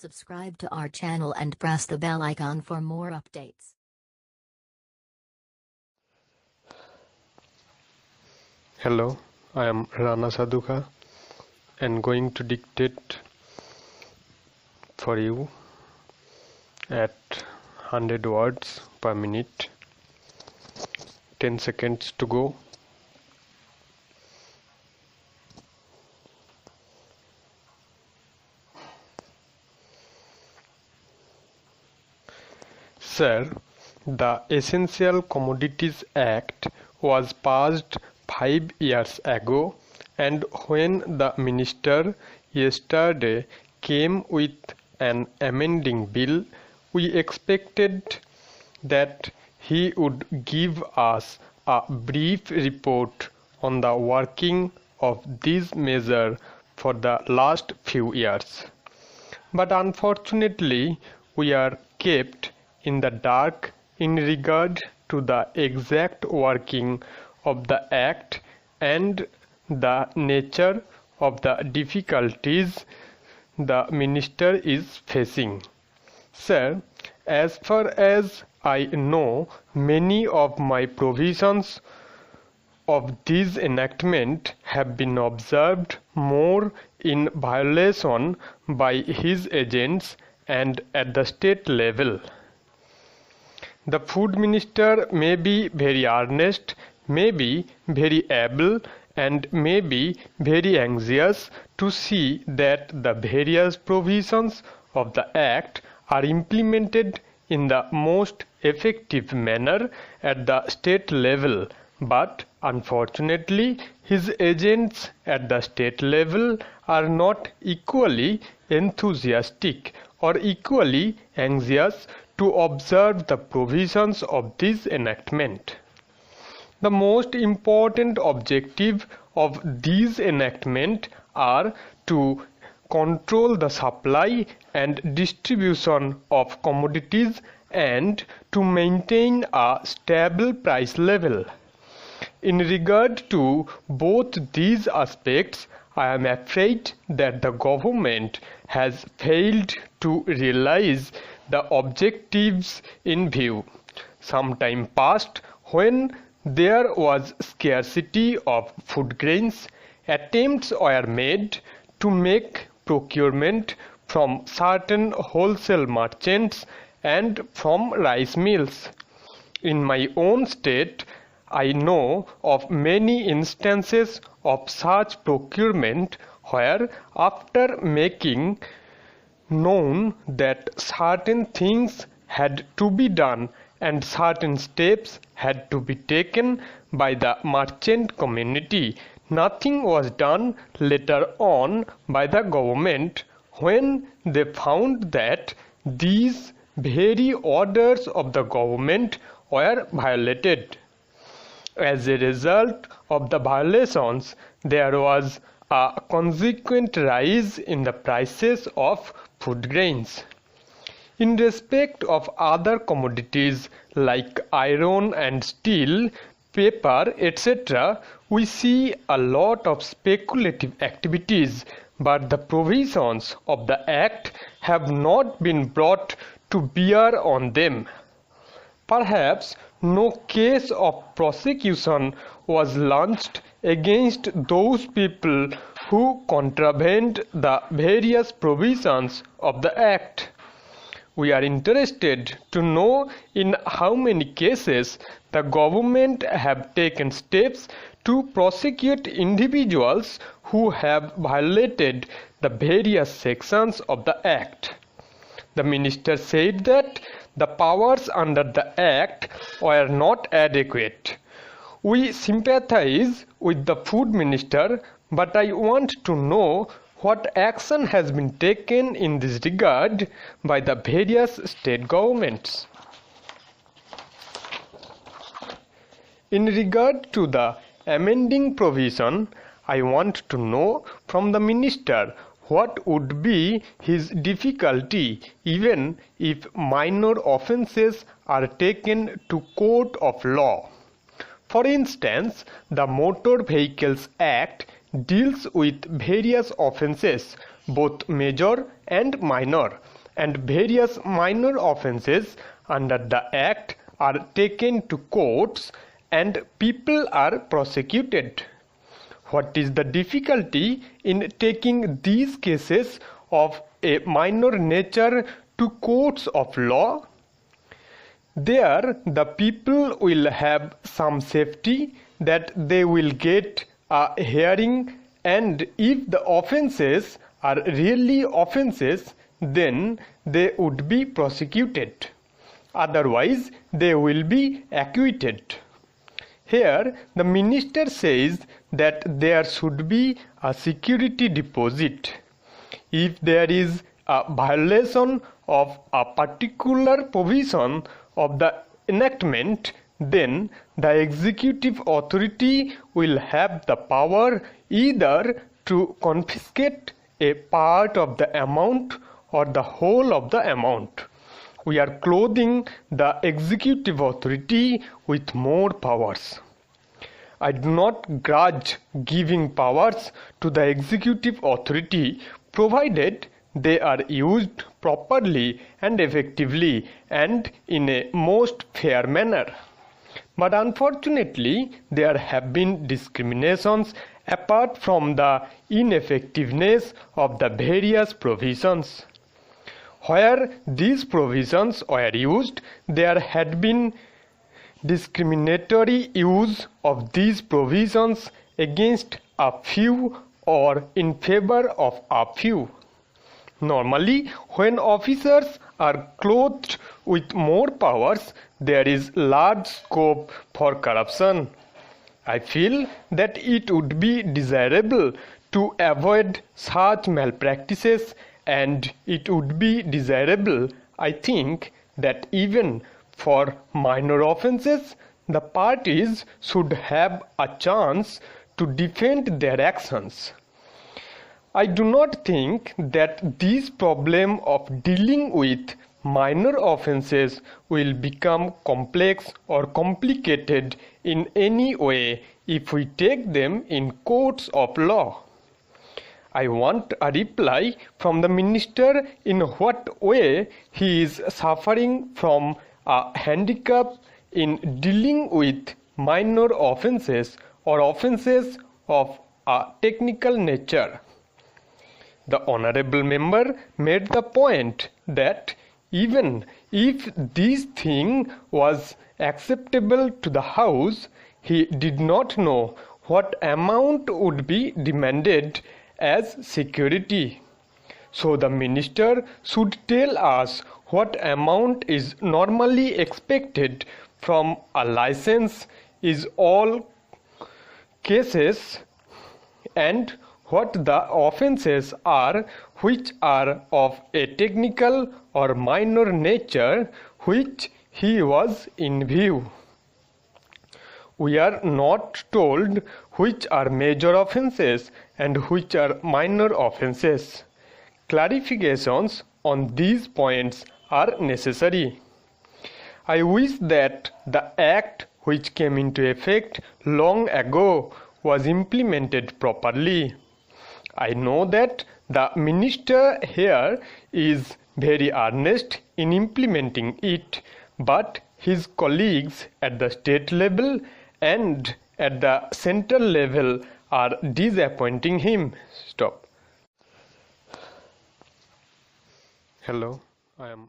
Subscribe to our channel and press the bell icon for more updates. Hello, I am Rana Sadhukhan and going to dictate for you at 100 words per minute. 10 seconds to go. Sir, the Essential Commodities Act was passed 5 years ago, and when the minister yesterday came with an amending bill, we expected that he would give us a brief report on the working of this measure for the last few years. But unfortunately, we are kept in the dark in regard to the exact working of the Act and the nature of the difficulties the minister is facing. Sir, as far as I know, many of my provisions of this enactment have been observed more in violation by his agents and at the state level. The food minister may be very earnest, may be very able, and may be very anxious to see that the various provisions of the Act are implemented in the most effective manner at the state level, but unfortunately his agents at the state level are not equally enthusiastic or equally anxious to observe the provisions of this enactment. The most important objective of this enactment are to control the supply and distribution of commodities and to maintain a stable price level. In regard to both these aspects, I am afraid that the government has failed to realize the objectives in view. Some time past, when there was scarcity of food grains, attempts were made to make procurement from certain wholesale merchants and from rice mills. In my own state, I know of many instances of such procurement where, after making known that certain things had to be done and certain steps had to be taken by the merchant community, nothing was done later on by the government when they found that these very orders of the government were violated. As a result of the violations, there was a consequent rise in the prices of food grains. In respect of other commodities like iron and steel, paper, etc., we see a lot of speculative activities, but the provisions of the Act have not been brought to bear on them. Perhaps no case of prosecution was launched against those people who contravened the various provisions of the Act. We are interested to know in how many cases the government have taken steps to prosecute individuals who have violated the various sections of the Act. The minister said that the powers under the Act were not adequate. We sympathize with the food minister, but I want to know what action has been taken in this regard by the various state governments. In regard to the amending provision, I want to know from the minister what would be his difficulty even if minor offences are taken to court of law. For instance, the Motor Vehicles Act deals with various offences, both major and minor. and various minor offences under the Act are taken to courts and people are prosecuted. What is the difficulty in taking these cases of a minor nature to courts of law? There the people will have some safety that they will get a hearing, and if the offences are really offences, then they would be prosecuted. Otherwise, they will be acquitted. Here, the minister says that there should be a security deposit. If there is a violation of a particular provision of the enactment, then the executive authority will have the power either to confiscate a part of the amount or the whole of the amount. We are clothing the executive authority with more powers. I do not grudge giving powers to the executive authority, provided they are used properly and effectively and in a most fair manner. But unfortunately, there have been discriminations apart from the ineffectiveness of the various provisions. Where these provisions were used, there had been discriminatory use of these provisions against a few or in favor of a few. Normally, when officers are clothed with more powers, there is large scope for corruption. I feel that it would be desirable to avoid such malpractices, and it would be desirable, I think, that even for minor offences, the parties should have a chance to defend their actions. I do not think that this problem of dealing with minor offences will become complex or complicated in any way if we take them in courts of law. I want a reply from the minister in what way he is suffering from a handicap in dealing with minor offences or offences of a technical nature. The honourable member made the point that even if this thing was acceptable to the House, he did not know what amount would be demanded as security. So the minister should tell us what amount is normally expected from a license in all cases, and what the offences are which are of a technical or minor nature which he was in view. We are not told which are major offences and which are minor offences. Clarifications on these points are necessary. I wish that the Act which came into effect long ago was implemented properly. I know that the minister here is very earnest in implementing it, but his colleagues at the state level and at the central level are disappointing him. Stop. Hello, I am